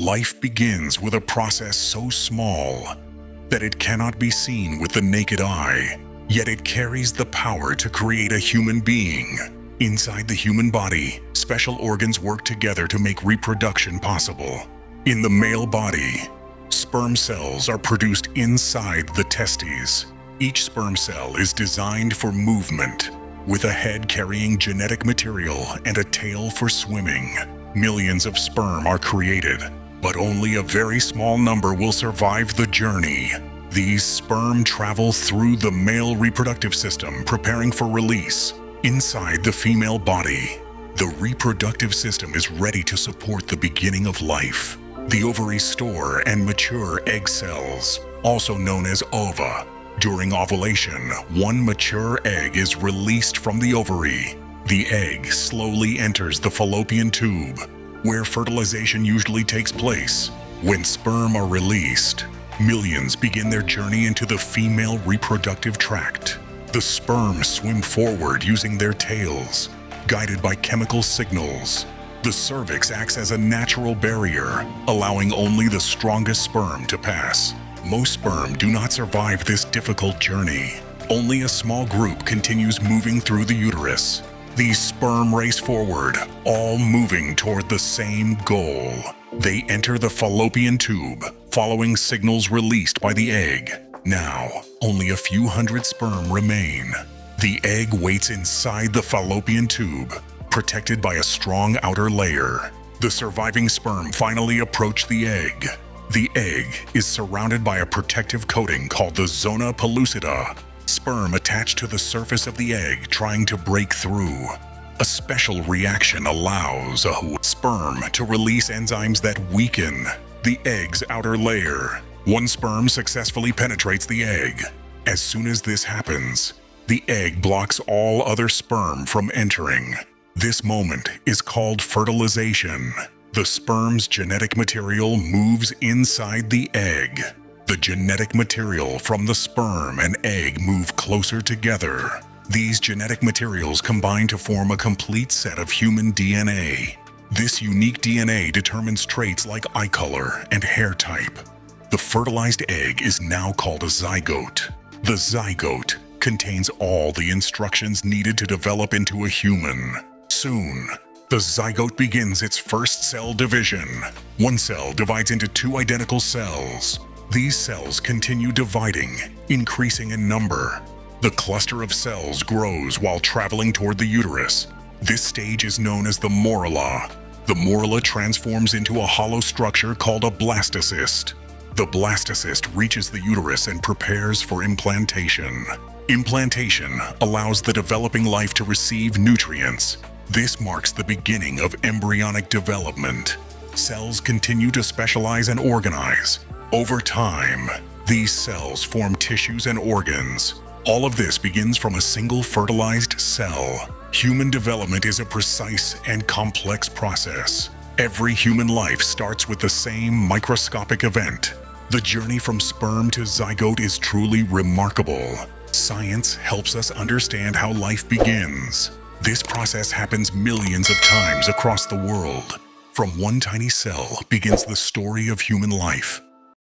Life begins with a process so small that it cannot be seen with the naked eye, yet it carries the power to create a human being. Inside the human body, special organs work together to make reproduction possible. In the male body, sperm cells are produced inside the testes. Each sperm cell is designed for movement, with a head carrying genetic material and a tail for swimming. Millions of sperm are created, but only a very small number will survive the journey. These sperm travel through the male reproductive system, preparing for release. Inside the female body, the reproductive system is ready to support the beginning of life. The ovaries store and mature egg cells, also known as ova. During ovulation, one mature egg is released from the ovary. The egg slowly enters the fallopian tube, where fertilization usually takes place. When sperm are released, millions begin their journey into the female reproductive tract. The sperm swim forward using their tails, guided by chemical signals. The cervix acts as a natural barrier, allowing only the strongest sperm to pass. Most sperm do not survive this difficult journey. Only a small group continues moving through the uterus. These sperm race forward, all moving toward the same goal. They enter the fallopian tube, following signals released by the egg. Now, only a few hundred sperm remain. The egg waits inside the fallopian tube, protected by a strong outer layer. The surviving sperm finally approach the egg. The egg is surrounded by a protective coating called the zona pellucida. Sperm attach to the surface of the egg, trying to break through. A special reaction allows a sperm to release enzymes that weaken the egg's outer layer. One sperm successfully penetrates the egg. As soon as this happens, the egg blocks all other sperm from entering. This moment is called fertilization. The sperm's genetic material moves inside the egg. The genetic material from the sperm and egg move closer together. These genetic materials combine to form a complete set of human DNA. This unique DNA determines traits like eye color and hair type. The fertilized egg is now called a zygote. The zygote contains all the instructions needed to develop into a human. Soon, the zygote begins its first cell division. One cell divides into two identical cells. These cells continue dividing, increasing in number. The cluster of cells grows while traveling toward the uterus. This stage is known as the morula. The morula transforms into a hollow structure called a blastocyst. The blastocyst reaches the uterus and prepares for implantation. Implantation allows the developing life to receive nutrients. This marks the beginning of embryonic development. Cells continue to specialize and organize. Over time, these cells form tissues and organs. All of this begins from a single fertilized cell. Human development is a precise and complex process. Every human life starts with the same microscopic event. The journey from sperm to zygote is truly remarkable. Science helps us understand how life begins. This process happens millions of times across the world. From one tiny cell begins the story of human life.